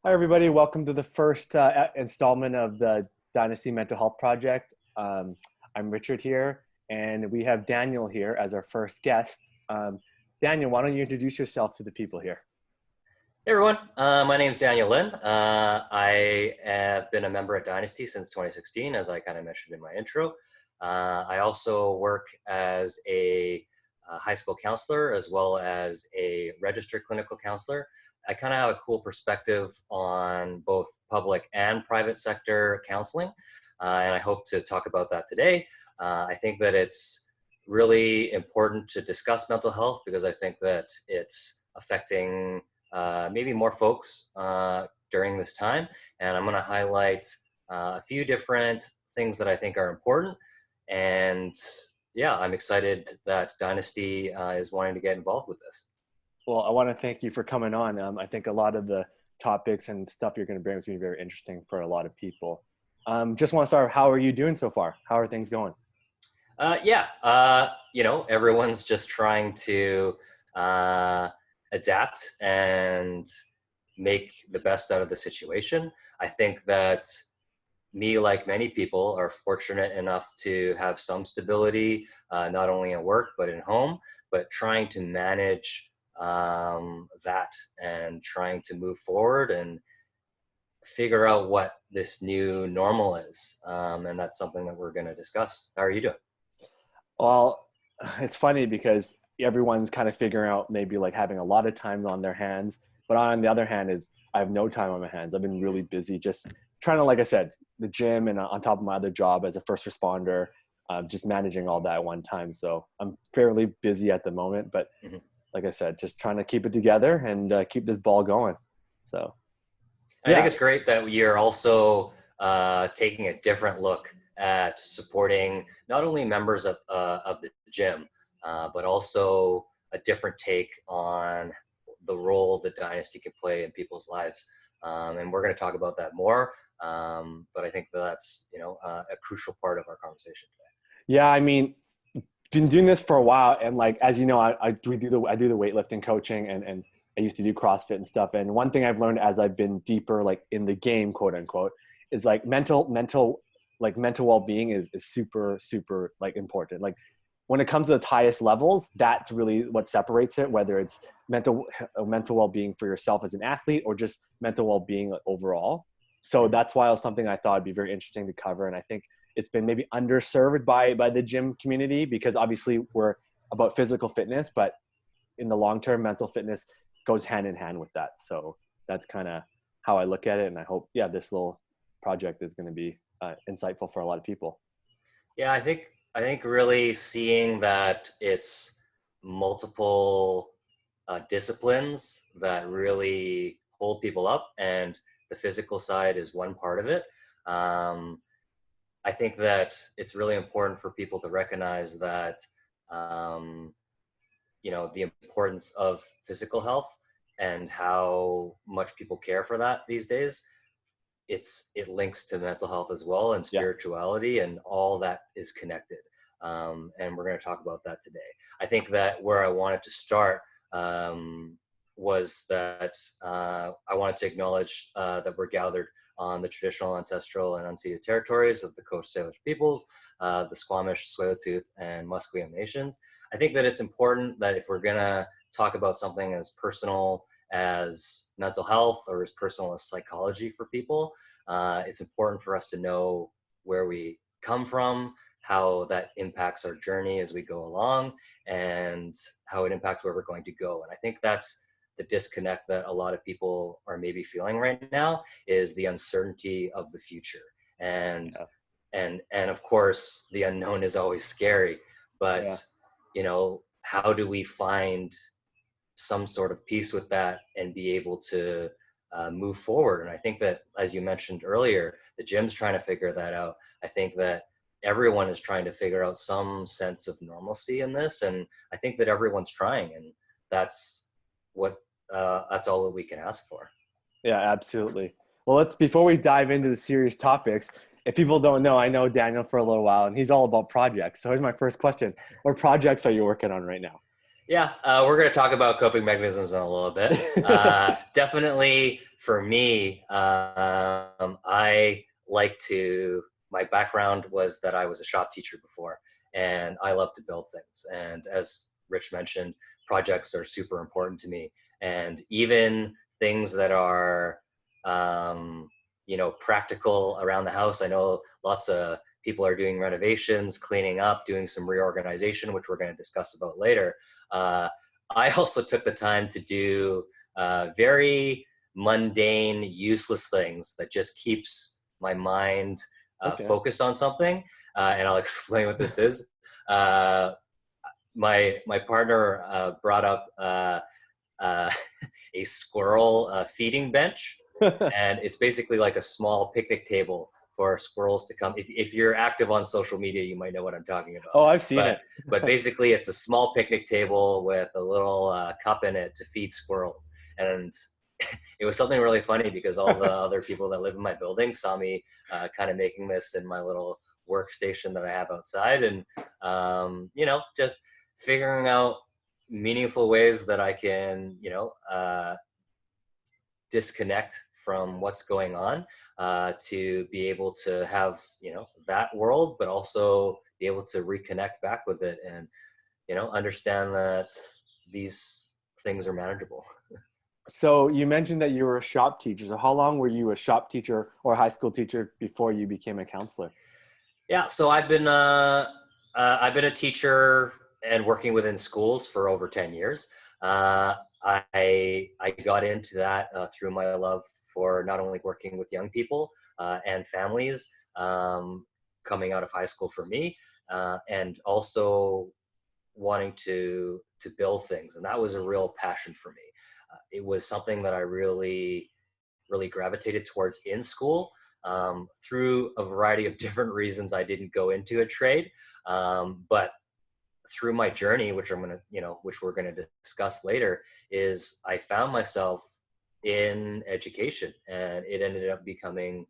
Hi, everybody. Welcome to the first installment of the Dynasty Mental Health Project. I'm Richard here, and we have Daniel here as our first guest. Daniel, why don't you introduce yourself to the people here? Hey everyone, my name is Dan.lin. I have been a member at Dynasty since 2016, as I kind of mentioned in my intro. I also work as a high school counselor as well as a registered clinical counselor. I kind of have a cool perspective on both public and private sector counseling, and I hope to talk about that today. I think that it's really important to discuss mental health because I think that it's affecting maybe more folks during this time. And I'm going to highlight a few different things that I think are important. And yeah, I'm excited that Dynasty is wanting to get involved with this. Well, I want to thank you for coming on. I think a lot of the topics and stuff you're going to bring is going to be very interesting for a lot of people. Just want to start, how are you doing so far? How are things going? Everyone's just trying to adapt and make the best out of the situation. I think that me, like many people, are fortunate enough to have some stability, not only at work, but in home, but trying to manage that and trying to move forward and figure out what this new normal is. And that's something that we're going to discuss. How are you doing? Well, it's funny because everyone's kind of figuring out maybe like having a lot of time on their hands. But on the other hand is I have no time on my hands. I've been really busy just trying to, like I said, the gym and on top of my other job as a first responder, just managing all that at one time. So I'm fairly busy at the moment, but like I said, just trying to keep it together and keep this ball going. So I think it's great that you're also taking a different look at supporting not only members of the gym, but also a different take on the role that Dynasty can play in people's lives. And we're going to talk about that more. But I think that's, a crucial part of our conversation today. Yeah, I mean, been doing this for a while, and like as you know, I do the weightlifting coaching, and I used to do CrossFit and stuff. And one thing I've learned as I've been deeper, like in the game, quote unquote, is like mental well-being is super like important. Like when it comes to the highest levels, that's really what separates it, whether it's mental well-being for yourself as an athlete or just mental well-being overall. So that's why it was something I thought would be very interesting to cover. And I think it's been maybe underserved by the gym community because obviously we're about physical fitness, but in the long term, mental fitness goes hand in hand with that. So that's kind of how I look at it. And I hope, this little project is going to be insightful for a lot of people. Yeah, I think really seeing that it's multiple disciplines that really hold people up, and the physical side is one part of it. I think that it's really important for people to recognize that, the importance of physical health and how much people care for that these days. It links to mental health as well, and spirituality, and all that is connected. And we're going to talk about that today. I think that where I wanted to start was that I wanted to acknowledge that we're gathered on the traditional, ancestral, and unceded territories of the Coast Salish peoples, the Squamish, Tsleil-Waututh, and Musqueam nations. I think that it's important that if we're going to talk about something as personal as mental health or as personal as psychology for people, it's important for us to know where we come from, how that impacts our journey as we go along, and how it impacts where we're going to go. And I think that's the disconnect that a lot of people are maybe feeling right now, is the uncertainty of the future. And of course the unknown is always scary, but how do we find some sort of peace with that and be able to move forward? And I think that, as you mentioned earlier, the gym's trying to figure that out. I think that everyone is trying to figure out some sense of normalcy in this, and I think that everyone's trying, and that's all that we can ask for. Yeah, absolutely. Well, before we dive into the serious topics, if people don't know, I know Daniel for a little while, and he's all about projects. So here's my first question: what projects are you working on right now? Yeah, we're going to talk about coping mechanisms in a little bit. Definitely for me, my background was that I was a shop teacher before, and I love to build things. And as Rich mentioned, projects are super important to me. And even things that are, practical around the house. I know lots of people are doing renovations, cleaning up, doing some reorganization, which we're going to discuss about later. Uh, I also took the time to do very mundane, useless things that just keeps my mind Okay. focused on something. And I'll explain what this is. Uh, my partner brought up uh, a squirrel feeding bench, and it's basically like a small picnic table for squirrels to come. If you're active on social media, you might know what I'm talking about. Oh, I've seen But it. but basically, it's a small picnic table with a little cup in it to feed squirrels. And it was something really funny because all the other people that live in my building saw me kind of making this in my little workstation that I have outside, and just figuring out meaningful ways that I can, disconnect from what's going on, to be able to have, that world, but also be able to reconnect back with it and, understand that these things are manageable. So you mentioned that you were a shop teacher. So how long were you a shop teacher or high school teacher before you became a counselor? Yeah, so I've been a teacher and working within schools for over 10 years. Uh, I got into that through my love for not only working with young people and families coming out of high school for me, and also wanting to build things, and that was a real passion for me. It was something that I really gravitated towards in school. Through a variety of different reasons, I didn't go into a trade, but through my journey, which we're gonna discuss later, is I found myself in education, and it ended up becoming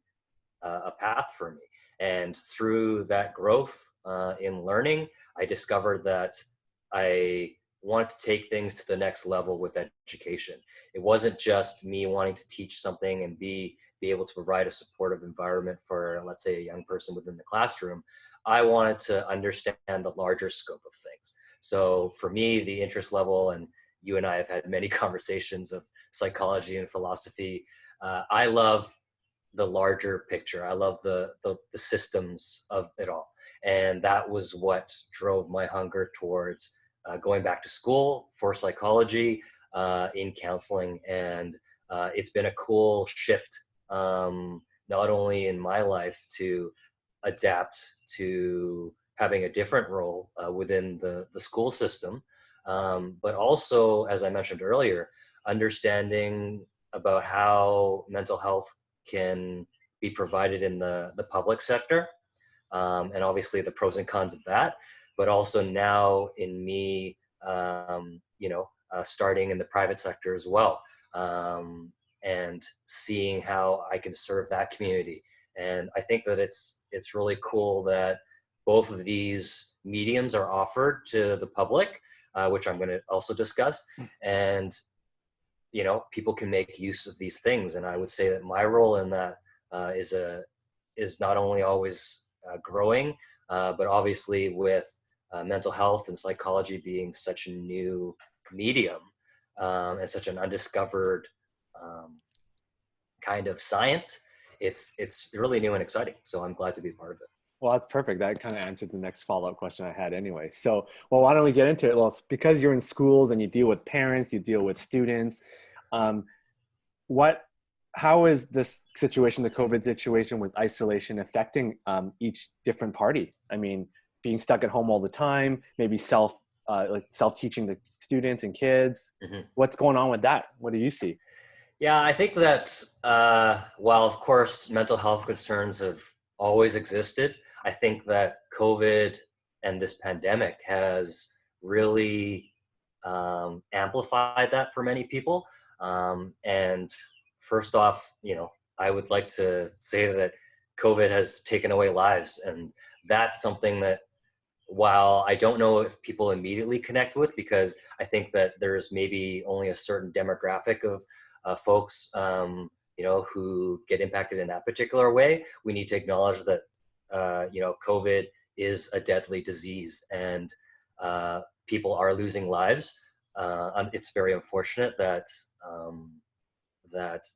a path for me. And through that growth in learning, I discovered that I wanted to take things to the next level with education. It wasn't just me wanting to teach something and be able to provide a supportive environment for, let's say, a young person within the classroom. I wanted to understand the larger scope of things. So for me, the interest level, and you and I have had many conversations of psychology and philosophy. I love the larger picture. I love the systems of it all, and that was what drove my hunger towards going back to school for psychology in counseling. And it's been a cool shift, not only in my life to adapt to having a different role within the school system, but also, as I mentioned earlier, understanding about how mental health can be provided in the public sector, and obviously the pros and cons of that, but also now in me, starting in the private sector as well, and seeing how I can serve that community. And I think that it's really cool that both of these mediums are offered to the public, which I'm going to also discuss. And people can make use of these things, and I would say that my role in that is not only always growing, but obviously with mental health and psychology being such a new medium, and such an undiscovered um, kind of science, it's really new and exciting. So I'm glad to be a part of it. Well, that's perfect. That kind of answered the next follow-up question I had anyway. So, well, why don't we get into it? Well, it's because you're in schools and you deal with parents, you deal with students. Um, what, how is this situation, the COVID situation with isolation affecting each different party? I mean, being stuck at home all the time, maybe like self-teaching the students and kids. Mhm. What's going on with that? What do you see? Yeah, I think that while, of course, mental health concerns have always existed, I think that COVID and this pandemic has really amplified that for many people. And first off, I would like to say that COVID has taken away lives. And that's something that, while I don't know if people immediately connect with, because I think that there's maybe only a certain demographic of folks who get impacted in that particular way. We need to acknowledge that, COVID is a deadly disease, and people are losing lives. It's very unfortunate that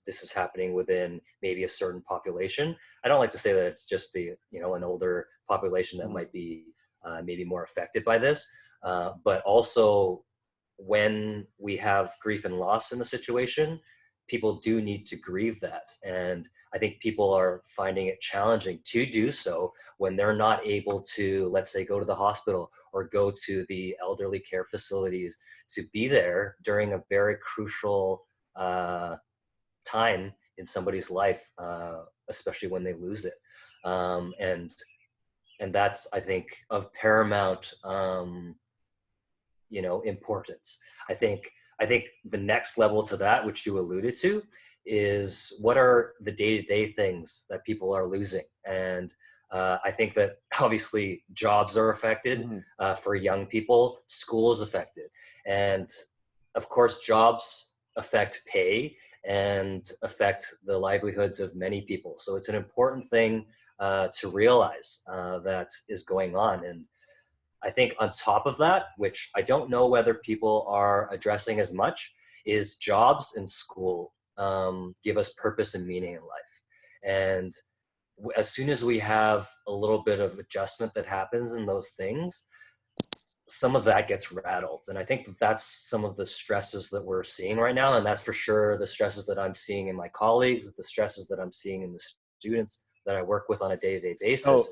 this is happening within maybe a certain population. I don't like to say that it's just an older population that might be maybe more affected by this, but also when we have grief and loss in the situation, people do need to grieve that. And I think people are finding it challenging to do so when they're not able to, let's say, go to the hospital or go to the elderly care facilities to be there during a very crucial time in somebody's life, especially when they lose it. And that's, I think, of paramount importance. I think the next level to that, which you alluded to, is what are the day-to-day things that people are losing. And I think that obviously jobs are affected. For young people, school is affected. And of course, jobs affect pay and affect the livelihoods of many people. So it's an important thing to realize that is going on. And I think on top of that, which I don't know whether people are addressing as much, is jobs and school give us purpose and meaning in life. And as soon as we have a little bit of adjustment that happens in those things, some of that gets rattled. And I think that's some of the stresses that we're seeing right now. And that's for sure the stresses that I'm seeing in my colleagues, the stresses that I'm seeing in the students that I work with on a day-to-day basis.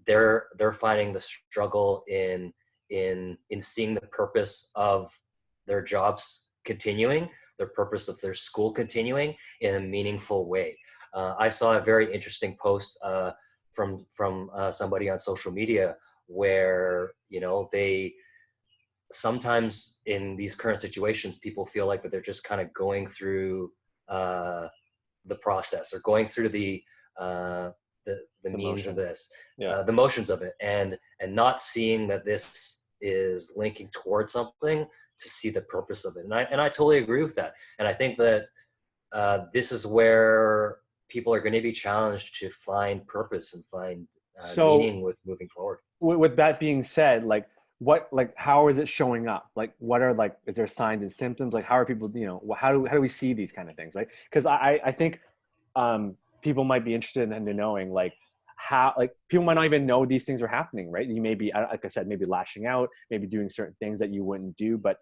They're finding the struggle in seeing the purpose of their jobs continuing, their purpose of their school continuing in a meaningful way. I saw a very interesting post from somebody on social media where they sometimes in these current situations, people feel like that they're just kind of going through the process or going through the means of this, the motions of it, and not seeing that this is linking towards something, to see the purpose of it. And I totally agree with that. And I think that this is where people are going to be challenged to find purpose and find meaning with moving forward. With that being said, how is it showing up? What are is there signs and symptoms? How are people, how do we see these kind of things, right? Because I think people might be interested in knowing how, people might not even know these things are happening, right? You may be, like I said, maybe lashing out, maybe doing certain things that you wouldn't do, but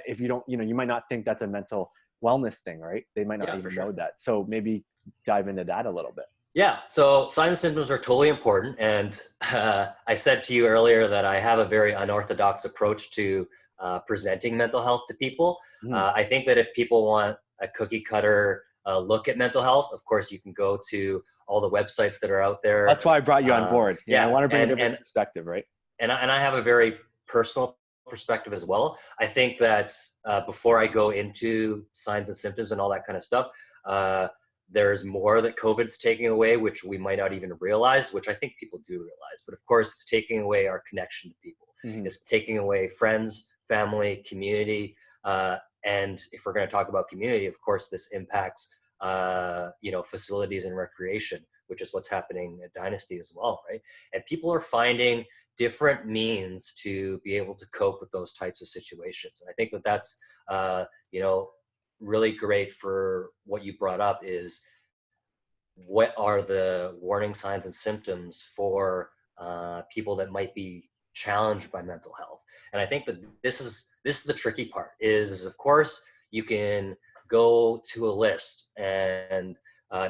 if you don't, you might not think that's a mental wellness thing, right? They might not even know that. So maybe dive into that a little bit. Yeah, so signs and symptoms are totally important. And I said to you earlier that I have a very unorthodox approach to presenting mental health to people. I think that if people want a cookie cutter look at mental health, of course, you can go to all the websites that are out there. That's why I brought you on board. I want to bring a different perspective, right? And I have a very personal perspective as well. I think that before I go into signs and symptoms and all that kind of stuff, there's more that COVID's taking away, which we might not even realize, which I think people do realize. But of course, it's taking away our connection to people. It's taking away friends, family, community. And if we're going to talk about community, of course, this impacts, facilities and recreation, which is what's happening at Dynasty as well, right? And people are finding different means to be able to cope with those types of situations. And I think that that's, really great for what you brought up is what are the warning signs and symptoms for people that might be challenged by mental health. And I think that this is the tricky part is of course you can go to a list and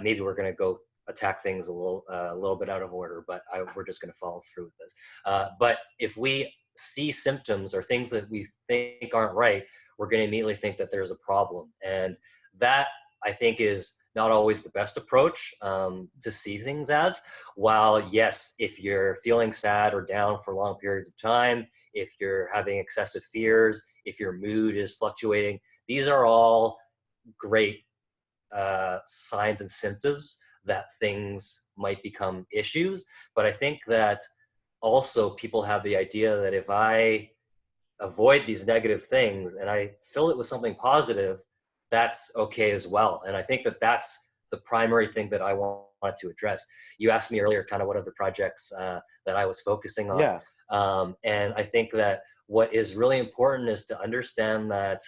maybe we're going to go attack things a little bit out of order, but we're just going to follow through with this. But if we see symptoms or things that we think aren't right, we're going to immediately think that there's a problem. And that, I think, is not always the best approach to see things as. While, yes, if you're feeling sad or down for long periods of time, if you're having excessive fears, if your mood is fluctuating, these are all great signs and symptoms that things might become issues. But I think that also people have the idea that if I avoid these negative things and I fill it with something positive, that's okay as well. And I think that that's the primary thing that I wanted to address. You asked me earlier kind of what are the projects that I was focusing on. Yeah. And I think that what is really important is to understand that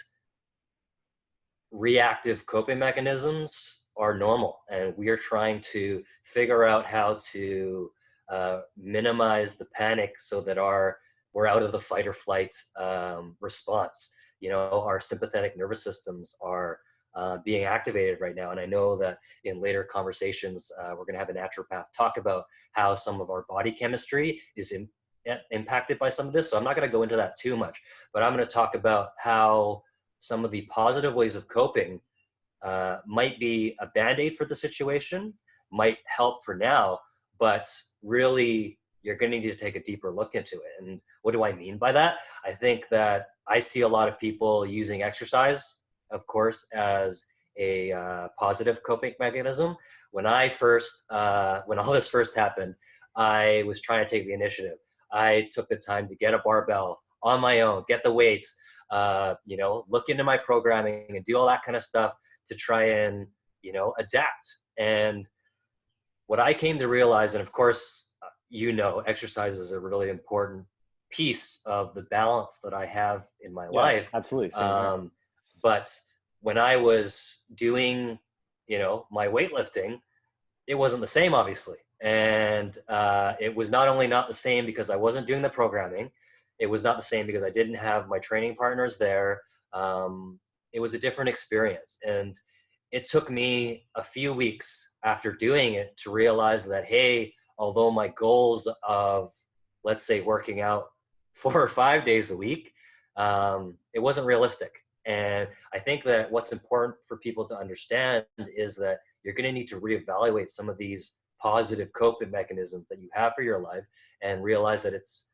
reactive coping mechanisms are normal, and we are trying to figure out how to minimize the panic so that we're out of the fight or flight response. You know, our sympathetic nervous systems are being activated right now, and I know that in later conversations we're going to have a naturopath talk about how some of our body chemistry is impacted by some of this. So I'm not going to go into that too much, but I'm going to talk about how some of the positive ways of coping might be a band-aid for the situation, might help for now, but really you're going to need to take a deeper look into it. And what do I mean by that? I think that I see a lot of people using exercise, of course, as a positive coping mechanism. When when all this first happened, I was trying to take the initiative. I took the time to get a barbell on my own, get the weights, look into my programming and do all that kind of stuff to try and, adapt. And what I came to realize, and of course, exercise is a really important piece of the balance that I have in my Yeah, life. absolutely. Same here. But when I was doing, my weightlifting, it wasn't the same, obviously. And it was not only not the same because I wasn't doing the programming, it was not the same because I didn't have my training partners there. It was a different experience. And it took me a few weeks after doing it to realize that, hey, although my goals of, let's say, working out 4 or 5 days a week, it wasn't realistic. And I think that what's important for people to understand is that you're going to need to reevaluate some of these positive coping mechanisms that you have for your life and realize that it's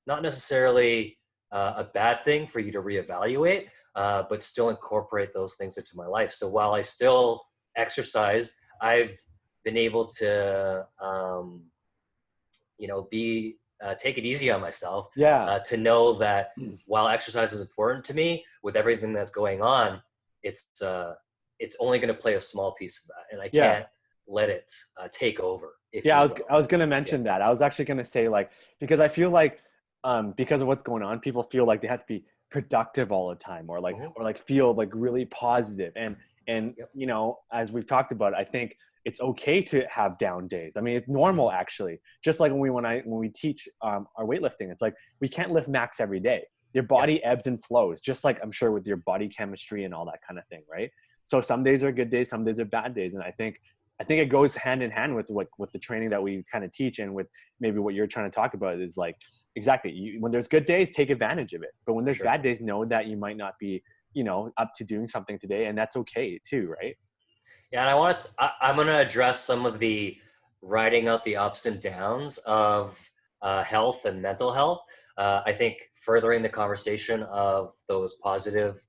not necessarily a bad thing for you to reevaluate, but still incorporate those things into my life. So while I still exercise, I've been able to, take it easy on myself, Yeah. to know that while exercise is important to me, with everything that's going on, it's only going to play a small piece of that, and I Yeah. can't let it take over, if Yeah, you I will. was gonna mention that. I was actually gonna say, like, because I feel like because of what's going on, people feel like they have to be productive all the time, or like Mhm. feel like really positive. And Yep. as we've talked about, I think it's okay to have down days. I mean, it's normal, Mhm. actually. Just like when we teach our weightlifting, it's like we can't lift max every day. Your Yep. body ebbs and flows, just like I'm sure with your body chemistry and all that kind of thing, right? So some days are good days, some days are bad days, and I think it goes hand in hand with with the training that we kind of teach, and with maybe what you're trying to talk about is like, exactly, when there's good days, take advantage of it. But when there's Sure. bad days, know that you might not be, up to doing something today, and that's okay too, right? Yeah, and I'm going to address some of the riding out the ups and downs of health and mental health. I think furthering the conversation of those positive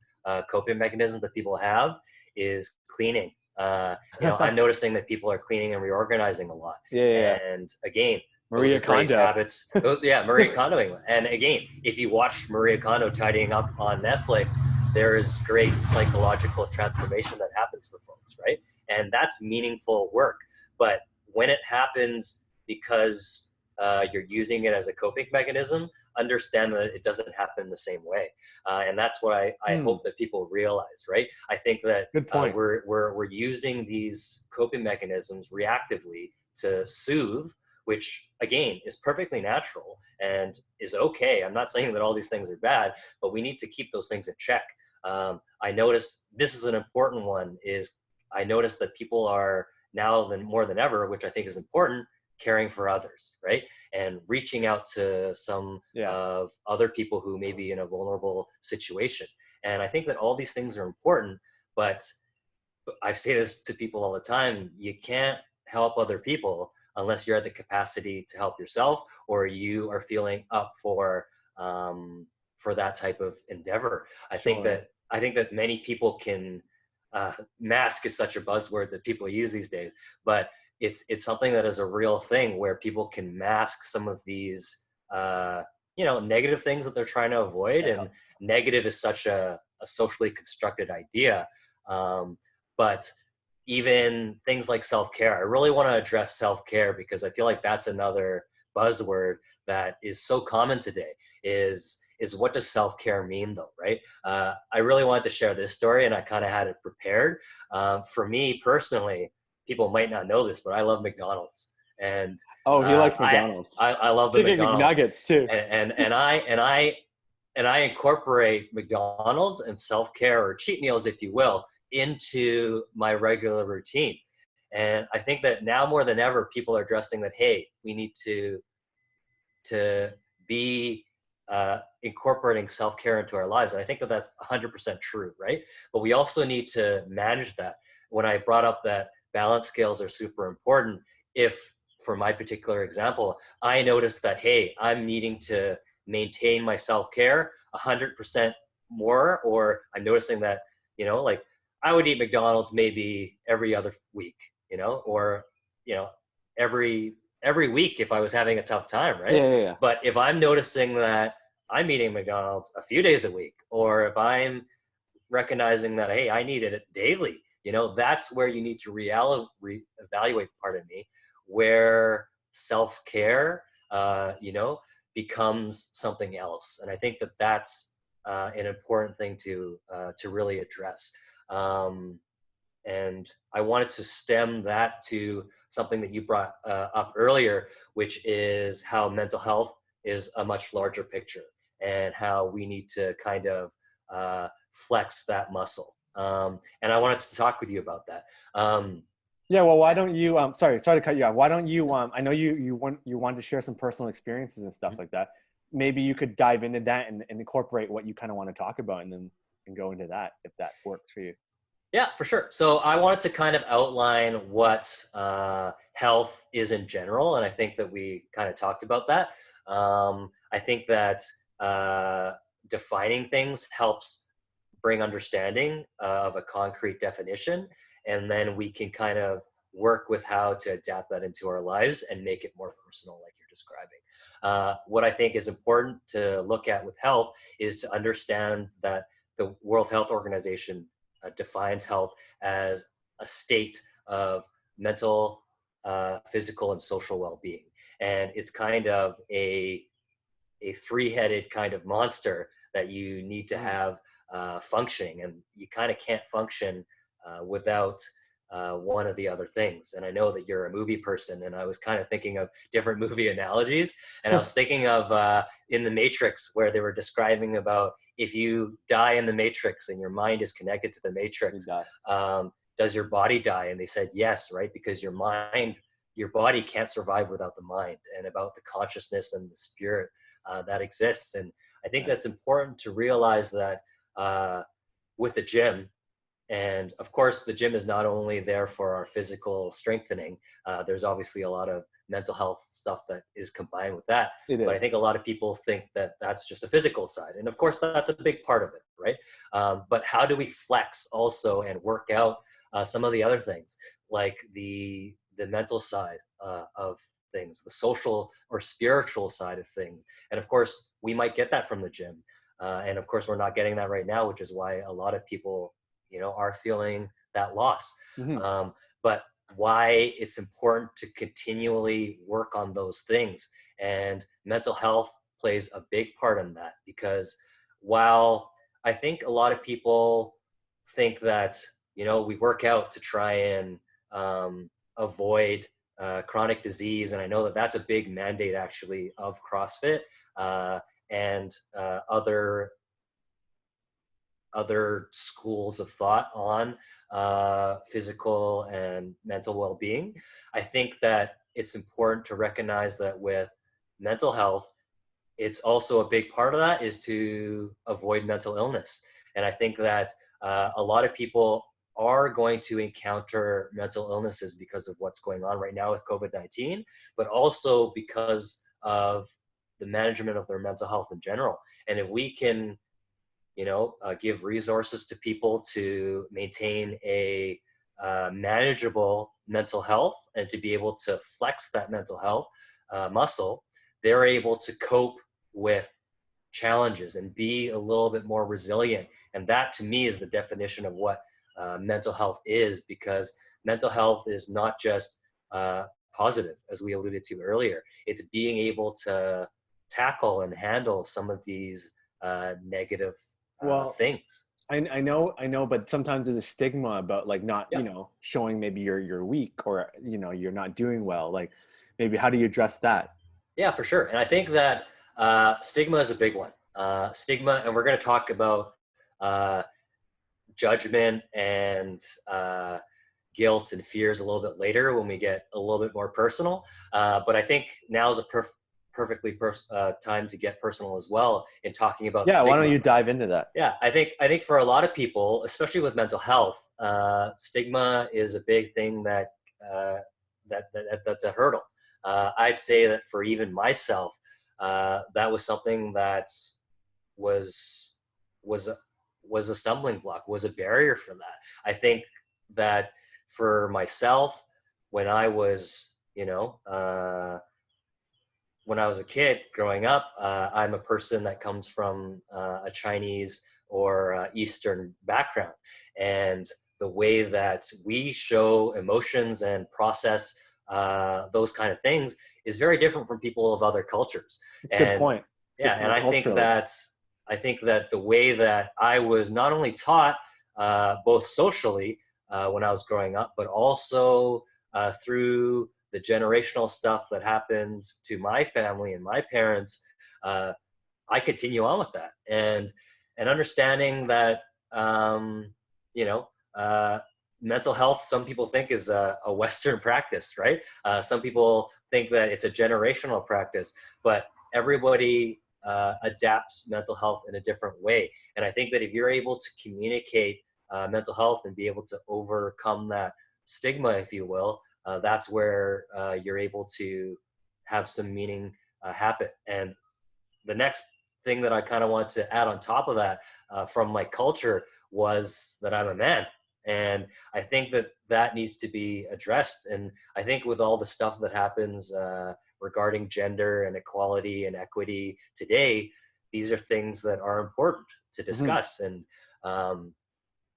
coping mechanisms that people have is cleaning. I'm noticing that people are cleaning and reorganizing a lot. Yeah, yeah, yeah. And again, those Maria are great Kondo. habits. Yeah, Marie Kondoing. And again, if you watch Maria Kondo tidying up on Netflix, there is great psychological transformation that happens for folks, right? And that's meaningful work. But when it happens because you're using it as a coping mechanism, understand that it doesn't happen the same way. And that's what I Hmm, hope that people realize, right? I think that good point. we're using these coping mechanisms reactively to soothe, which again is perfectly natural and is okay. I'm not saying that all these things are bad, but we need to keep those things in check. I notice this is an important one, is I notice that people are now more than ever, which I think is important, caring for others, right? And reaching out to some Yeah. of other people who may be in a vulnerable situation. And I think that all these things are important, but I say this to people all the time, you can't help other people unless you're at the capacity to help yourself, or you are feeling up for that type of endeavor. Sure. I think that many people can, mask is such a buzzword that people use these days, but it's something that is a real thing where people can mask some of these negative things that they're trying to avoid. Yeah. And negative is such a socially constructed idea. But even things like self-care, I really want to address self-care because I feel like that's another buzzword that is so common today. Is what does self-care mean though, right? I really wanted to share this story, and I kind of had it prepared. For me personally, people might not know this, but I love McDonald's, and Oh, he likes I, McDonald's. I love the Chicken McDonald's, McNuggets too. and I incorporate McDonald's and self-care, or cheat meals, if you will, into my regular routine. And I think that now more than ever, people are addressing that, hey, we need to be incorporating self-care into our lives. And I think that that's 100% true, right? But we also need to manage that. When I brought up that balance scales are super important, if for my particular example, I noticed that, hey, I'm needing to maintain my self-care 100% more, or I'm noticing that, like I would eat McDonald's maybe every other week, or, every week if I was having a tough time, right? Yeah, yeah, yeah. But if I'm noticing that I'm eating McDonald's a few days a week, or if I'm recognizing that, hey, I need it daily, that's where you need to reevaluate, pardon me, where self-care, becomes something else. And I think that that's an important thing to really address. And I wanted to stem that to something that you brought up earlier, which is how mental health is a much larger picture, and how we need to kind of flex that muscle. And I wanted to talk with you about that. Yeah, well, why don't you? Sorry to cut you off. Why don't you? I know you wanted to share some personal experiences and stuff like that. Maybe you could dive into that and incorporate what you kind of want to talk about, and then go into that if that works for you. Yeah, for sure. So I wanted to kind of outline what health is in general, and I think that we kind of talked about that. I think that defining things helps bring understanding of a concrete definition, and then we can kind of work with how to adapt that into our lives and make it more personal, like you're describing. What I think is important to look at with health is to understand that the World Health Organization defines health as a state of mental, physical, and social well-being. And it's kind of a three-headed kind of monster that you need to have functioning, and you kind of can't function without one of the other things. And I know that you're a movie person, and I was kind of thinking of different movie analogies, and I was thinking of in the Matrix, where they were describing about if you die in the Matrix and your mind is connected to the Matrix, does your body die? And they said yes, right? Because your body can't survive without the mind, and about the consciousness and the spirit that exists. And I think that's important to realize that with the gym. And of course, the gym is not only there for our physical strengthening. There's obviously a lot of mental health stuff that is combined with that. But I think a lot of people think that that's just a physical side. And of course, that's a big part of it, right? But how do we flex also and work out some of the other things, like the mental side of things, the social or spiritual side of things? And of course, we might get that from the gym. And of course, we're not getting that right now, which is why a lot of people are feeling that loss. Mm-hmm. But why it's important to continually work on those things. And mental health plays a big part in that, because while I think a lot of people think that, we work out to try and avoid chronic disease. And I know that that's a big mandate actually of CrossFit and other schools of thought on physical and mental well-being. I think that it's important to recognize that with mental health, it's also a big part of that is to avoid mental illness. And I think that a lot of people are going to encounter mental illnesses because of what's going on right now with COVID-19, but also because of the management of their mental health in general. And if we can give resources to people to maintain a manageable mental health and to be able to flex that mental health muscle, they're able to cope with challenges and be a little bit more resilient. And that to me is the definition of what mental health is, because mental health is not just positive, as we alluded to earlier. It's being able to tackle and handle some of these negative Well, things. I know, but sometimes there's a stigma about like not, Yeah, showing maybe you're weak or you're not doing well. Like, maybe how do you address that? yeah, for sure. And I think that stigma is a big one. Stigma, and we're going to talk about uh, judgment and guilt and fears a little bit later when we get a little bit more personal. But I think now is a perfectly time to get personal as well in talking about Yeah, why don't stigma. you dive into that? Yeah, I think for a lot of people, especially with mental health, stigma is a big thing that's a hurdle. I'd say that for even myself, that was something that was was a, was a stumbling block, was a barrier for that. I think that for myself, when I was, when I was a kid growing up, I'm a person that comes from a Chinese or Eastern background. And the way that we show emotions and process those kind of things is very different from people of other cultures. It's a good And point. It's a yeah, good and point culturally. I think that the way that I was not only taught both socially when I was growing up, but also through the generational stuff that happened to my family and my parents, uh, I continue on with that, and understanding that you know uh, mental health. Some people think is a Western practice, right? Some people think that it's a generational practice, but everybody adapts mental health in a different way. And I think that if you're able to communicate mental health and be able to overcome that stigma, if you will, that's where you're able to have some meaning happen. And the next thing that I kind of want to add on top of that from my culture was that I'm a man. And I think that that needs to be addressed. And I think with all the stuff that happens regarding gender and equality and equity today, these are things that are important to Hmm. discuss. Um,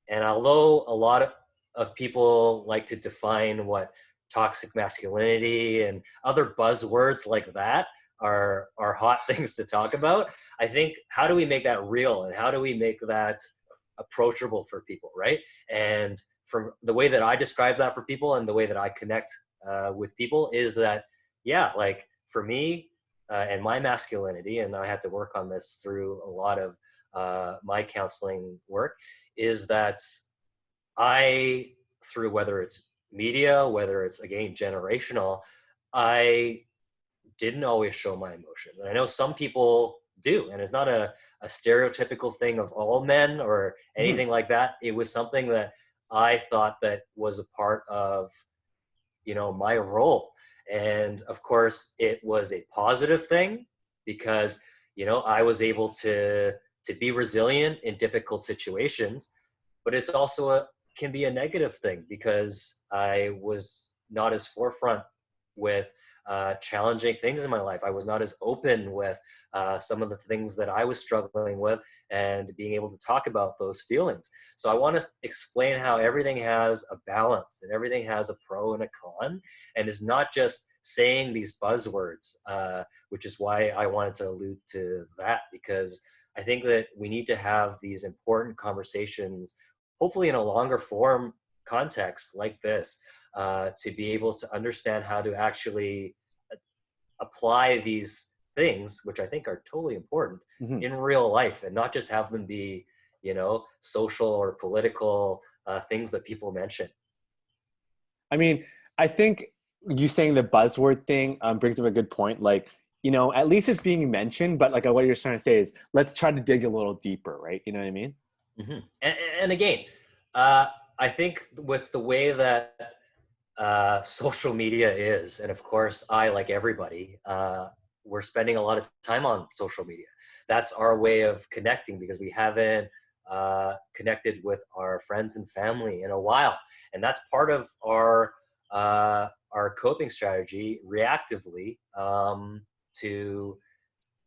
and although a lot of people like to define what toxic masculinity and other buzzwords like that are hot things to talk about, I think how do we make that real and how do we make that approachable for people, right? And from the way that I describe that for people and the way that I connect with people is that, yeah, like for me and my masculinity, and I had to work on this through a lot of my counseling work, is that I, through whether it's media, whether it's again generational, I didn't always show my emotions. And I know some people do, and it's not a stereotypical thing of all men or Hmm. anything like that. It was something that I thought that was a part of, my role. And of course, it was a positive thing because, I was able to be resilient in difficult situations, but it's also can be a negative thing because I was not as forefront with challenging things in my life. I was not as open with some of the things that I was struggling with and being able to talk about those feelings. So I want to explain how everything has a balance and everything has a pro and a con, and is not just saying these buzzwords, which is why I wanted to allude to that, because I think that we need to have these important conversations, hopefully in a longer form context like this, to be able to understand how to actually apply these things, which I think are totally important Hmm. in real life, and not just have them be, social or political things that people mention. I mean, I think you saying the buzzword thing brings up a good point. Like, at least it's being mentioned, but like what you're trying to say is let's try to dig a little deeper, right? You know what I mean? And again, uh, I think with the way that social media is, and of course, I, like everybody, we're spending a lot of time on social media. That's our way of connecting because we haven't connected with our friends and family in a while, and that's part of our coping strategy, reactively, to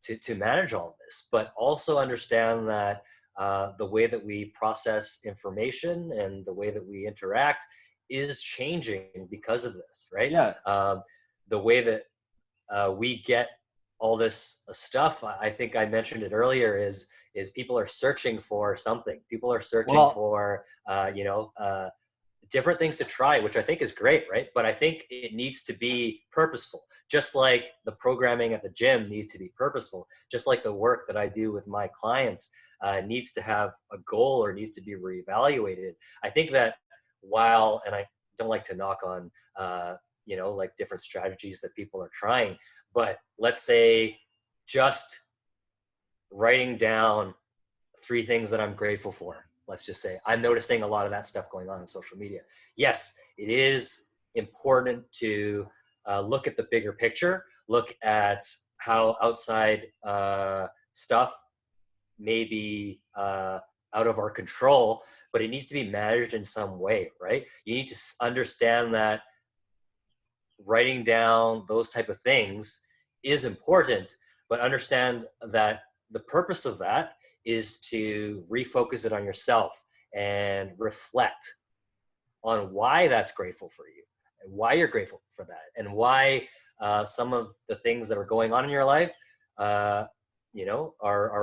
to manage all of this, but also understand that. the way that we process information and the way that we interact is changing because of this, right? Yeah. The way that we get all this stuff, I think I mentioned it earlier, is people are searching for something. People are searching Well, for different things to try, which I think is great, right? But I think it needs to be purposeful, just like the programming at the gym needs to be purposeful, just like the work that I do with my clients needs to have a goal or needs to be reevaluated. I think that while, and I don't like to knock on, like different strategies that people are trying, but let's say just writing down 3 things that I'm grateful for. Let's just say I'm noticing a lot of that stuff going on social media. Yes, it is important to look at the bigger picture, look at how outside stuff may be out of our control, but it needs to be managed in some way, right? You need to understand that writing down those type of things is important, but understand that the purpose of that is to refocus it on yourself and reflect on why that's grateful for you and why you're grateful for that and why some of the things that are going on in your life are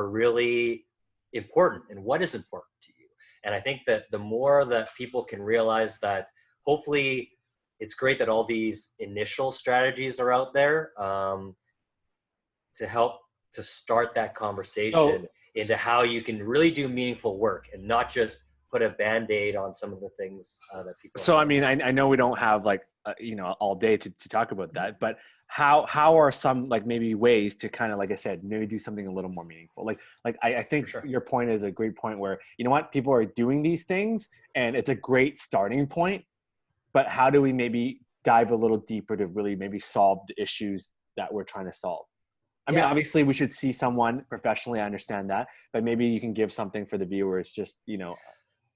really important and what is important to you. And I think that the more that people can realize that, hopefully it's great that all these initial strategies are out there to help to start that so conversation into how you can really do meaningful work and not just put a band-aid on some of the things that people are I going mean, through. I know we don't have like all day to talk about that, but how are some like maybe ways to kind of, like I said, maybe do something a little more meaningful? I For think sure. your point is a great point where, you know what, people are doing these things and it's a great starting point, but how do we maybe dive a little deeper to really maybe solve the issues that we're trying to solve? I mean, Yeah. obviously we should see someone professionally, I understand that, but maybe you can give something for the viewers, just,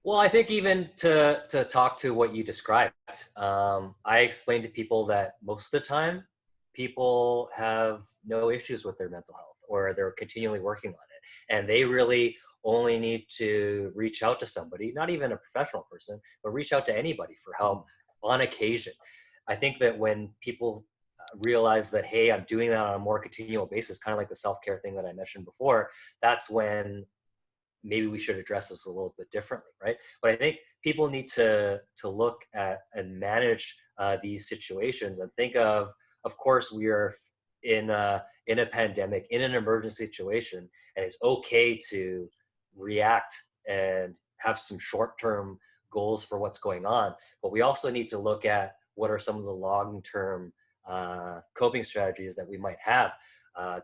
Well, I think even to talk to what you described, I explain to people that most of the time people have no issues with their mental health or they're continually working on it. And they really only need to reach out to somebody, not even a professional person, but reach out to anybody for help on occasion. I think that when people realize that, hey, I'm doing that on a more continual basis, kind of like the self-care thing that I mentioned before, that's when maybe we should address this a little bit differently, right? But I think people need to look at and manage these situations and think of course, we are in a pandemic, in an emergency situation, and it's okay to react and have some short-term goals for what's going on. But we also need to look at what are some of the long-term coping strategies that we might have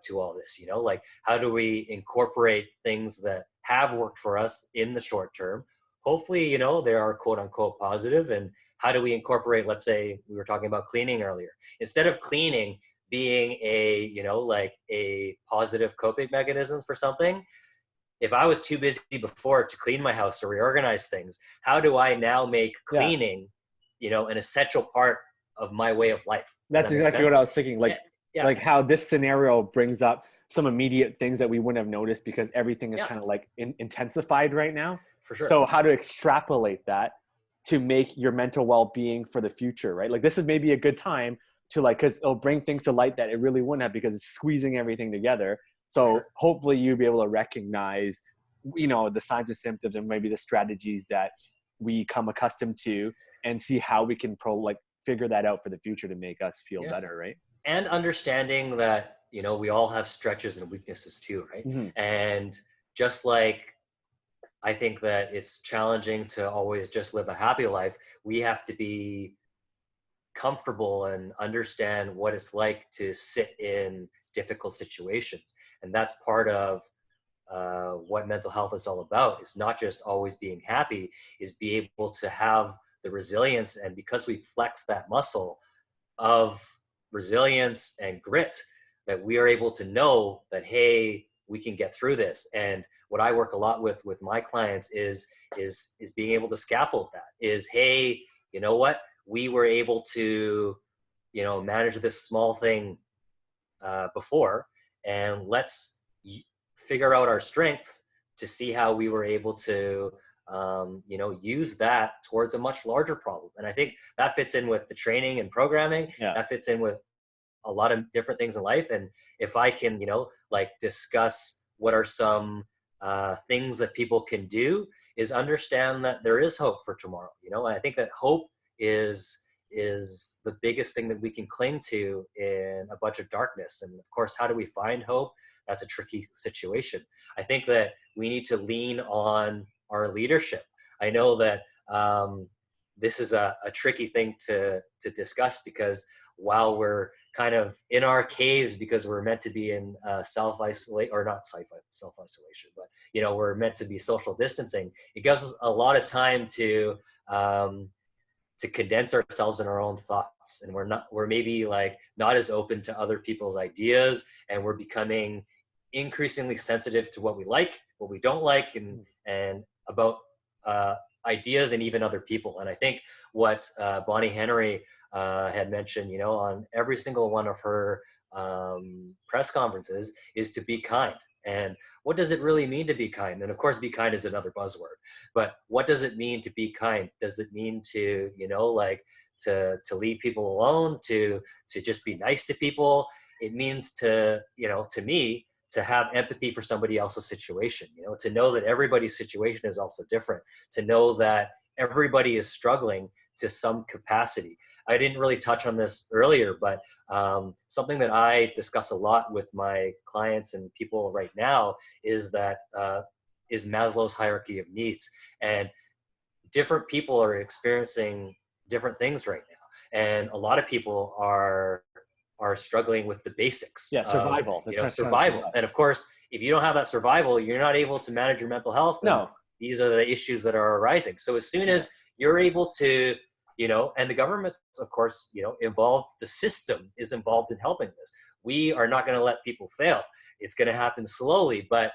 to all this. Like how do we incorporate things that have worked for us in the short term? Hopefully, they are quote unquote positive. And how do we incorporate, let's say we were talking about cleaning earlier, instead of cleaning being like a positive coping mechanism for something. If I was too busy before to clean my house or reorganize things, how do I now make yeah. cleaning, an essential part of my way of life? Does That's that make exactly what sense? I was thinking. Yeah. Yeah. Like how this scenario brings up some immediate things that we wouldn't have noticed because everything is Yeah, kind of like intensified right now. for sure. So how to extrapolate that to make your mental well-being for the future, right? Like this is maybe a good time to because it'll bring things to light that it really wouldn't have because it's squeezing everything together. For So sure. hopefully you'll be able to recognize, the signs and symptoms and maybe the strategies that we come accustomed to and see how we can figure that out for the future to make us feel Yeah. better, right? And understanding that, we all have stretches and weaknesses too, right? Mm-hmm. And just like I think that it's challenging to always just live a happy life, we have to be comfortable and understand what it's like to sit in difficult situations. And that's part of what mental health is all about. It's not just always being happy, is be able to have the resilience. And because we flex that muscle of resilience and grit, that we are able to know that, hey, we can get through this. And what I work a lot with my clients is being able to scaffold that, is, hey, you know what, we were able to manage this small thing before, and let's figure out our strengths to see how we were able to, use that towards a much larger problem. And I think that fits in with the training and programming. Yeah. That fits in with a lot of different things in life. And if I can, like discuss what are some things that people can do, is understand that there is hope for tomorrow. And I think that hope is the biggest thing that we can cling to in a bunch of darkness. And of course, how do we find hope? That's a tricky situation. I think that we need to lean on our leadership. I know that this is a tricky thing to discuss, because while we're kind of in our caves because we're meant to be in self-isolate, or not self-isolation, but we're meant to be social distancing, it gives us a lot of time to condense ourselves in our own thoughts, and we're maybe like not as open to other people's ideas, and we're becoming increasingly sensitive to what we like, what we don't like, and about ideas and even other people. And I think what Bonnie Henry had mentioned, on every single one of her press conferences, is to be kind. And what does it really mean to be kind? And of course, be kind is another buzzword, but what does it mean to be kind? Does it mean to, to leave people alone, to just be nice to people? It means to, to me, to have empathy for somebody else's situation, to know that everybody's situation is also different, to know that everybody is struggling to some capacity. I didn't really touch on this earlier, but something that I discuss a lot with my clients and people right now is that is Maslow's hierarchy of needs. And different people are experiencing different things right now. And a lot of people are struggling with the basics. Yeah, survival. Of, survival. And of course, if you don't have that survival, you're not able to manage your mental health. No. These are the issues that are arising. So as soon as you're able to, and the government, of course, involved, the system is involved in helping this. We are not going to let people fail. It's going to happen slowly, but,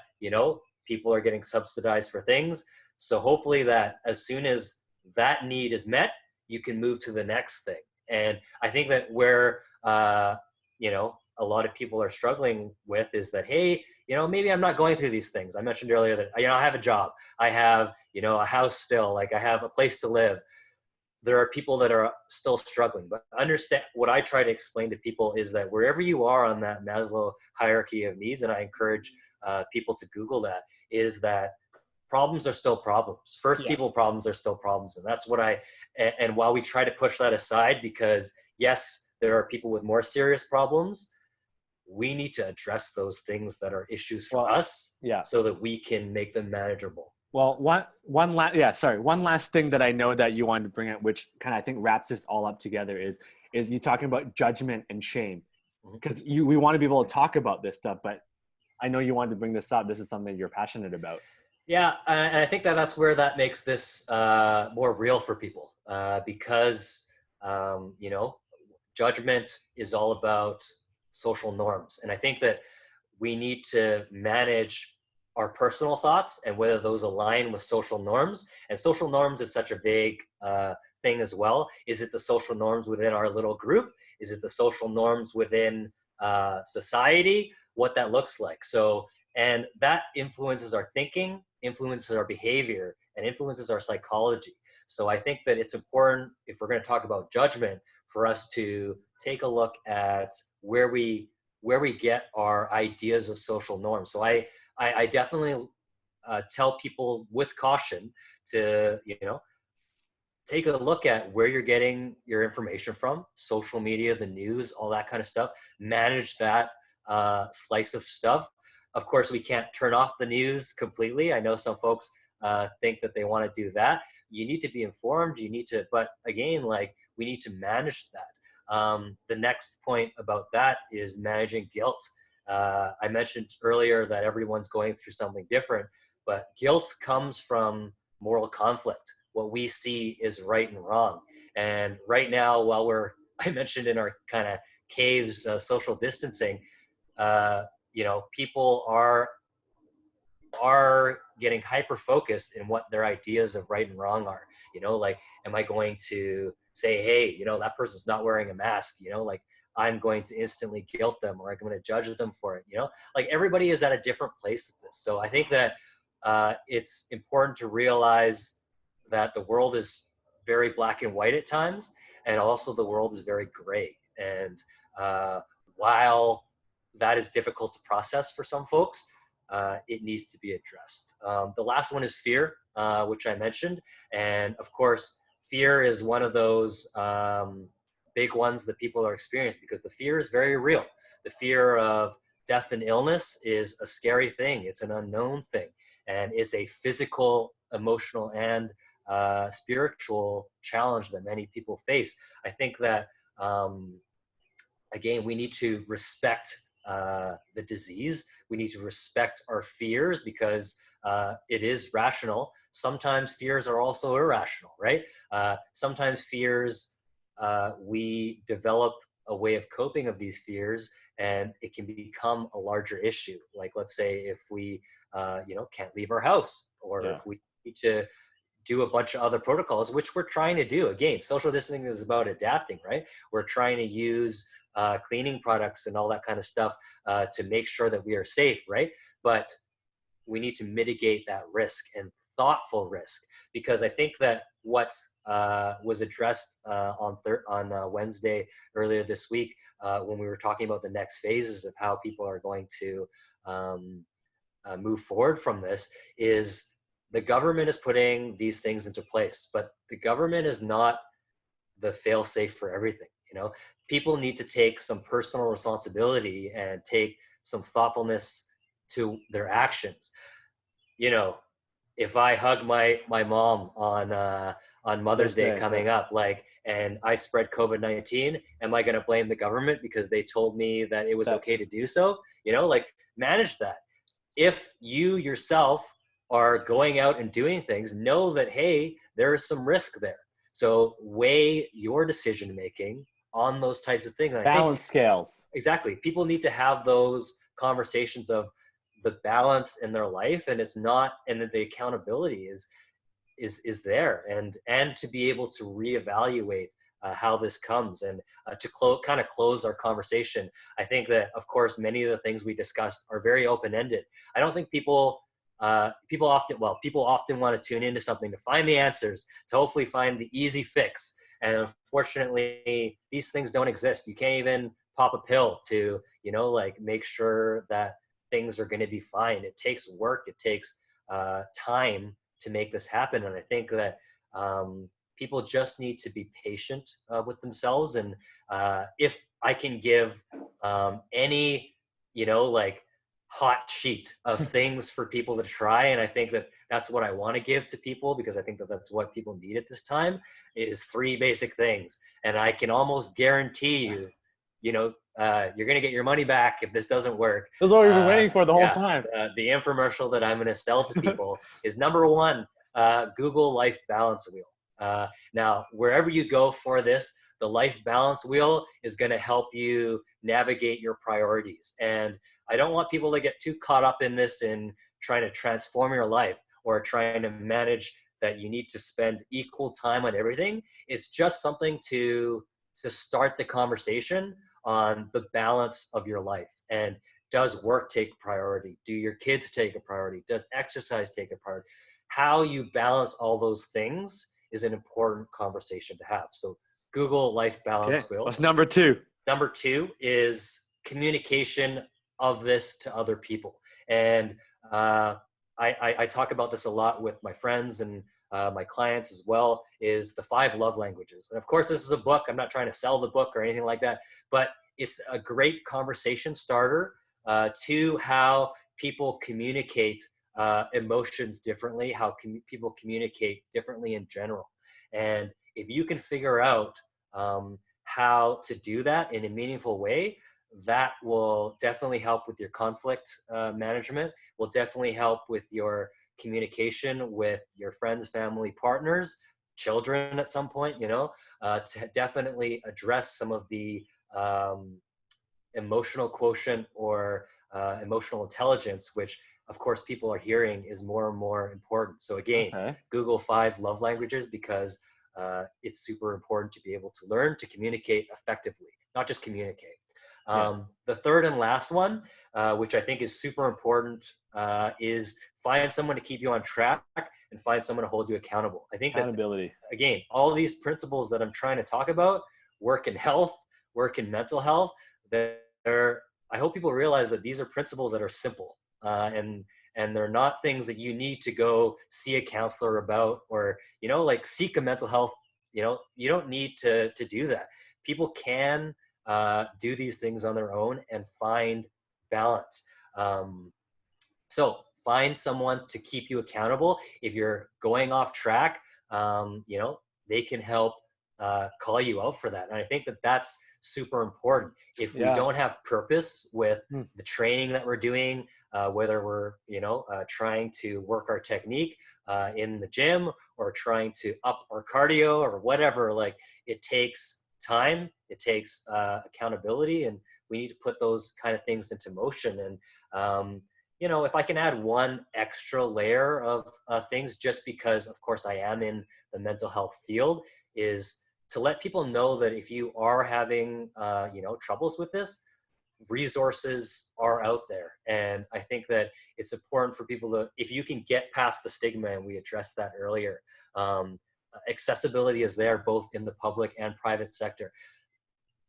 people are getting subsidized for things. So hopefully that as soon as that need is met, you can move to the next thing. And I think that where, a lot of people are struggling with is that, hey, maybe I'm not going through these things. I mentioned earlier that, I have a job. I have, a house still, like I have a place to live. There are people that are still struggling, but understand what I try to explain to people is that wherever you are on that Maslow hierarchy of needs, and I encourage people to Google that, is that problems are still problems. First people problems are still problems. And that's what and while we try to push that aside, because yes, there are people with more serious problems, we need to address those things that are issues for us, so that we can make them manageable. Well, one last thing that I know that you wanted to bring up, which kind of I think wraps this all up together, is you talking about judgment and shame, because we want to be able to talk about this stuff, but I know you wanted to bring this up. This is something you're passionate about. Yeah, and I think that's where that makes this more real for people, because judgment is all about social norms, and I think that we need to manage our personal thoughts and whether those align with social norms. And social norms is such a vague thing as well. Is it the social norms within our little group? Is it the social norms within society? What that looks like. So, and that influences our thinking, influences our behavior, and influences our psychology. So I think that it's important, if we're going to talk about judgment, for us to take a look at where we get our ideas of social norms. So I definitely tell people with caution to, take a look at where you're getting your information from, social media, the news, all that kind of stuff. Manage that slice of stuff. Of course, we can't turn off the news completely. I know some folks think that they want to do that. You need to be informed. But again, like, we need to manage that. The next point about that is managing guilt. I mentioned earlier that everyone's going through something different, but guilt comes from moral conflict. What we see is right and wrong. And right now, while I mentioned in our kind of caves, social distancing, people are getting hyper focused in what their ideas of right and wrong are. Like, am I going to say, hey, that person's not wearing a mask, like, I'm going to instantly guilt them, or I'm going to judge them for it. Like, everybody is at a different place with this. So I think that it's important to realize that the world is very black and white at times, and also the world is very gray. And uh, while that is difficult to process for some folks, it needs to be addressed. The last one is fear, which I mentioned. And of course, fear is one of those big ones that people are experiencing because the fear is very real. The fear of death and illness is a scary thing. It's an unknown thing, and it's a physical, emotional, and spiritual challenge that many people face. I think that again, we need to respect the disease. We need to respect our fears because it is rational. Sometimes fears are also irrational, right? Sometimes fears, we develop a way of coping of these fears, and it can become a larger issue. Like, let's say if we, can't leave our house, or Yeah. if we need to do a bunch of other protocols, which we're trying to do. Again, social distancing is about adapting, right? We're trying to use cleaning products and all that kind of stuff to make sure that we are safe, right? But we need to mitigate that risk, and thoughtful risk, because I think that what was addressed on Wednesday earlier this week, when we were talking about the next phases of how people are going to move forward from this, is the government is putting these things into place, but the government is not the fail safe for everything. People need to take some personal responsibility and take some thoughtfulness to their actions. If I hug my mom on Mother's Day coming up, and I spread COVID-19, am I going to blame the government because they told me that it was okay to do so? Manage that. If you yourself are going out and doing things, know that, hey, there is some risk there. So weigh your decision making on those types of things. And Balance scales. Exactly. People need to have those conversations of the balance in their life, and it's not, and that the accountability is there, and to be able to reevaluate how this comes, and to kind of close our conversation. I think that, of course, many of the things we discussed are very open-ended. I don't think people often want to tune into something to find the answers, to hopefully find the easy fix. And unfortunately, these things don't exist. You can't even pop a pill to, make sure that things are going to be fine. It takes work. It takes time to make this happen. And I think that people just need to be patient with themselves. And if I can give any, hot sheet of things for people to try, and I think that that's what I want to give to people, because I think that that's what people need at this time, is 3 basic things. And I can almost guarantee you, you're going to get your money back if this doesn't work. This is what we've been waiting for the whole time. The infomercial that I'm going to sell to people is, number 1, Google Life Balance Wheel. Now, wherever you go for this, the Life Balance Wheel is going to help you navigate your priorities. And I don't want people to get too caught up in this, in trying to transform your life, or trying to manage that you need to spend equal time on everything. It's just something to start the conversation on the balance of your life. And does work take priority? Do your kids take a priority? Does exercise take a priority? How you balance all those things is an important conversation to have. So Google Life Balance Wheel. What's number 2? Number 2 is communication of this to other people. And I talk about this a lot with my friends and my clients as well, is the 5 love languages. And of course, this is a book. I'm not trying to sell the book or anything like that, but it's a great conversation starter to how people communicate emotions differently, how people communicate differently in general. And if you can figure out how to do that in a meaningful way, that will definitely help with your conflict management, will definitely help with your communication with your friends, family, partners, children at some point, to definitely address some of the emotional quotient or emotional intelligence, which of course people are hearing is more and more important. So again, Google 5 love languages, because it's super important to be able to learn to communicate effectively, not just communicate. Yeah. The third and last one, which I think is super important, is find someone to keep you on track and find someone to hold you accountable. I think that, Accountability. again, all these principles that I'm trying to talk about, work in health, work in mental health, they're, I hope people realize that these are principles that are simple, and they're not things that you need to go see a counselor about, or, you know, like seek a mental health, you know, you don't need to do that. People can do these things on their own and find balance. So find someone to keep you accountable. If you're going off track, you know, they can help call you out for that. And I think that that's super important. If we Yeah. don't have purpose with Hmm. the training that we're doing, whether we're, you know, trying to work our technique in the gym, or trying to up our cardio, or whatever, like, it takes time, it takes accountability, and we need to put those kind of things into motion. And you know, if I can add one extra layer of things, just because, of course, I am in the mental health field, is to let people know that if you are having, you know, troubles with this, resources are out there. And I think that it's important for people to, if you can get past the stigma, and we addressed that earlier, accessibility is there both in the public and private sector.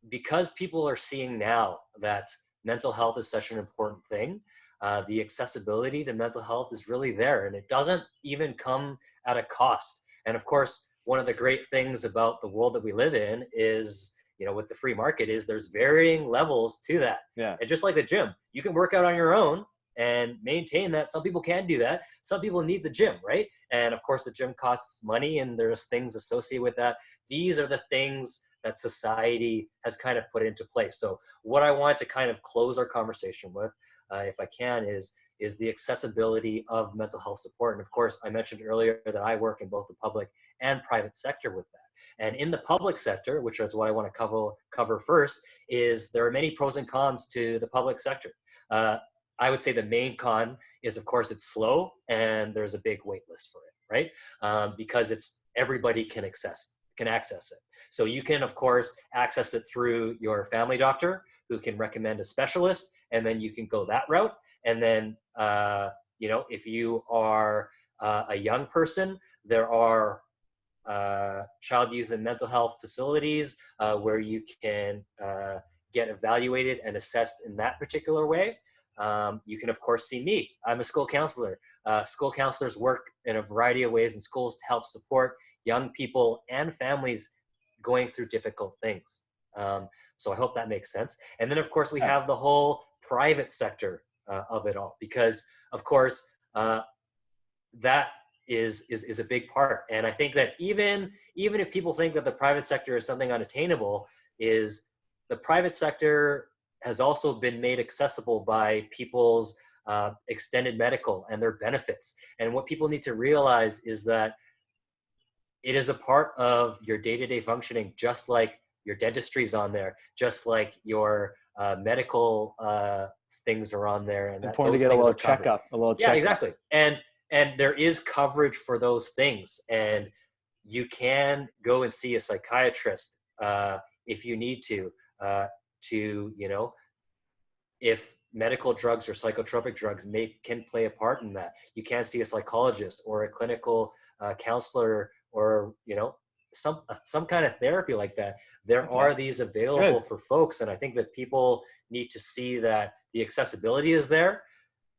Because people are seeing now that mental health is such an important thing, the accessibility to mental health is really there, and it doesn't even come at a cost. And of course, one of the great things about the world that we live in is, you know, with the free market, is there's varying levels to that. Yeah. And just like the gym, you can work out on your own and maintain that. Some people can do that. Some people need the gym, right? And of course, the gym costs money, and there's things associated with that. These are the things that society has kind of put into place. So what I want to kind of close our conversation with, if I can, is the accessibility of mental health support. And of course, I mentioned earlier that I work in both the public and private sector with that. And in the public sector, which is what I want to cover first, is there are many pros and cons to the public sector. I would say the main con is, of course, it's slow and there's a big wait list for it, right? Because it's everybody can access it. So you can, of course, access it through your family doctor, who can recommend a specialist, and then you can go that route. And then, you know, if you are a young person, there are child, youth, and mental health facilities where you can get evaluated and assessed in that particular way. You can, of course, see me. I'm a school counselor. School counselors work in a variety of ways in schools to help support young people and families going through difficult things. So I hope that makes sense. And then, of course, we have the whole private sector of it all, because, of course, that is a big part. And I think that even if people think that the private sector is something unattainable, is the private sector has also been made accessible by people's extended medical and their benefits. And what people need to realize is that it is a part of your day-to-day functioning, just like your dentistry's on there, just like your medical things are on there, and that Important to those get a things little are covered. checkup, a little Yeah, checkup. exactly. And there is coverage for those things, and you can go and see a psychiatrist if you need to, you know, if medical drugs or psychotropic drugs can play a part in that. You can see a psychologist or a clinical counselor, or, you know, some kind of therapy like that. There are these available for folks, and I think that people need to see that the accessibility is there.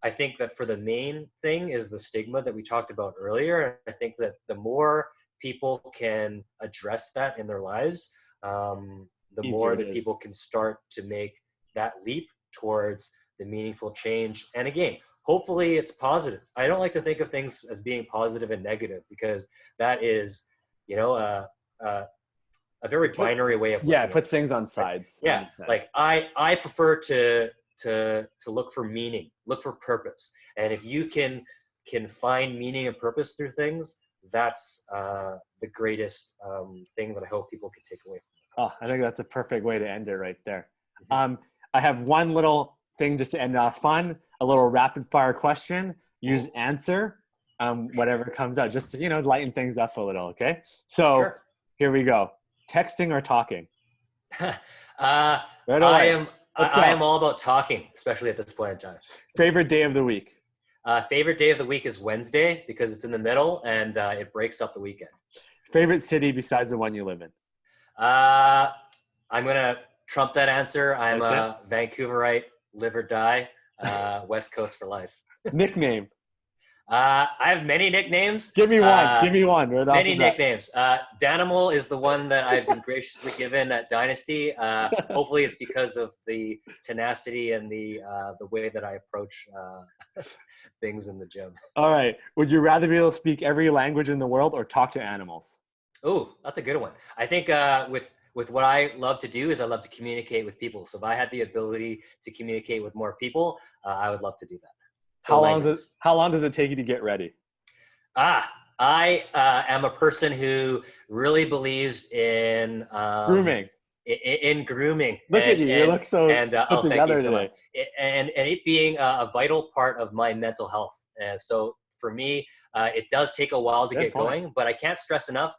I think that for the main thing is the stigma that we talked about earlier. I think that the more people can address that in their lives, the Easier more it that is. people can start to make that leap towards the meaningful change. And again, hopefully it's positive. I don't like to think of things as being positive and negative, because that is, you know, a very binary way of looking Yeah, at it puts it. things on Like, sides. yeah, 100%. like I prefer to look for meaning, look for purpose. And if you can find meaning and purpose through things, that's the greatest thing that I hope people can take away from Oh, I think that's a perfect way to end it right there. Mm-hmm. I have one little thing just to end off fun, a little rapid fire question. Use answer, whatever comes out, just to, you know, lighten things up a little. Okay. So Sure. here we go. Texting or talking? uh, Right I away. am Let's I am go. all about talking, especially at this point in time. Favorite day of the week? Favorite day of the week is Wednesday because it's in the middle and it breaks up the weekend. Favorite city besides the one you live in? Uh, I'm going to trump that answer. I'm Okay. a Vancouverite, live or die, West Coast for life. Nickname. I have many nicknames. Give me one. Give me one. Right off Many the bat. nicknames. Danimal is the one that I've been graciously given at Dynasty. Hopefully, it's because of the tenacity and the way that I approach things in the gym. All right. Would you rather be able to speak every language in the world or talk to animals? Oh, that's a good one. I think with what I love to do is I love to communicate with people. So if I had the ability to communicate with more people, I would love to do that. So How long does it take you to get ready? I am a person who really believes in Grooming. in grooming. Look at you. You look so put Thank you together so much. today. And it being a vital part of my mental health. So for me, it does take a while to Good get point. going, but I can't stress enough.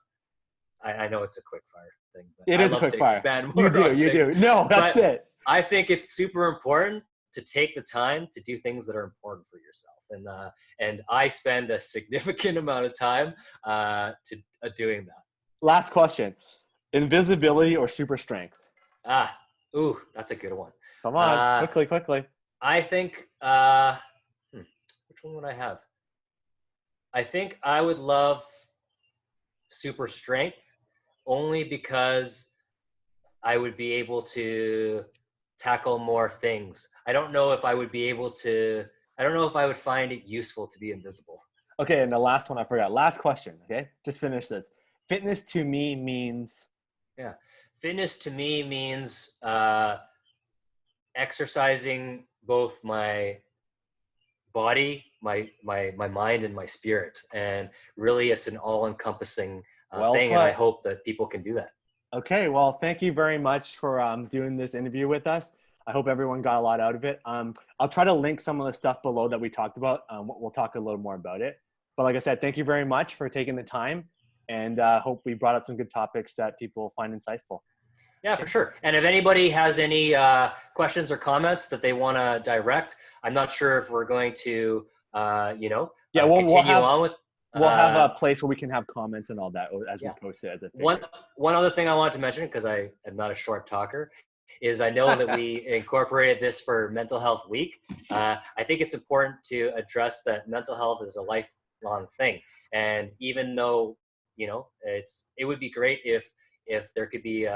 I know it's a quick fire thing, but It I is a love quick to fire. expand more. You do. On You things. do. No, that's But it. I think it's super important to take the time to do things that are important for yourself. And I spend a significant amount of time doing that. Last question. Invisibility or super strength? That's a good one. Come on. Quickly. I think, which one would I have? I think I would love super strength only because I would be able to tackle more things. I don't know if I would find it useful to be invisible. Okay, and the last one I forgot. Last question, okay? Just finish this. Fitness to me means? Yeah. Fitness to me means exercising both my body, my mind, and my spirit. And really, it's an all-encompassing thing, and I hope that people can do that. Okay, well, thank you very much for doing this interview with us. I hope everyone got a lot out of it. I'll try to link some of the stuff below that we talked about. We'll talk a little more about it. But like I said, thank you very much for taking the time, and hope we brought up some good topics that people find insightful. Yeah, for sure. And if anybody has any questions or comments that they want to direct, I'm not sure if we're going to, continue on with. We'll have a place where we can have comments and all that as we post it as a thing. One other thing I wanted to mention, because I am not a short talker, is I know that we incorporated this for Mental Health Week. I think it's important to address that mental health is a lifelong thing. And even though, it would be great if there could be,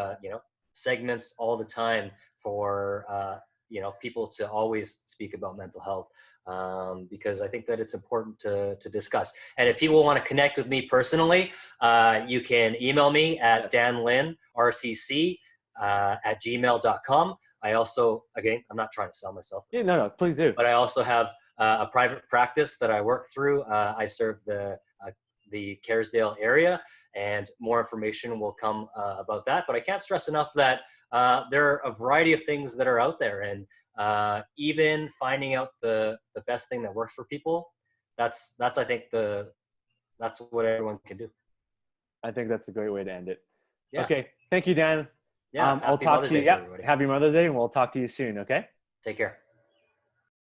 segments all the time for, people to always speak about mental health. Because I think that it's important to discuss. And if people want to connect with me personally, you can email me at dan.lin.rcc at gmail.com. I also, again, I'm not trying to sell myself. Yeah, no, please do. But I also have a private practice that I work through. I serve the Kerrisdale area, and more information will come about that. But I can't stress enough that there are a variety of things that are out there, and even finding out the best thing that works for people, that's I think that's what everyone can do. I think that's a great way to end it. Yeah. Okay. Thank you, Dan. Yeah. I'll talk to you. Happy Mother's Day, Happy Mother's Day, and we'll talk to you soon. Okay. Take care.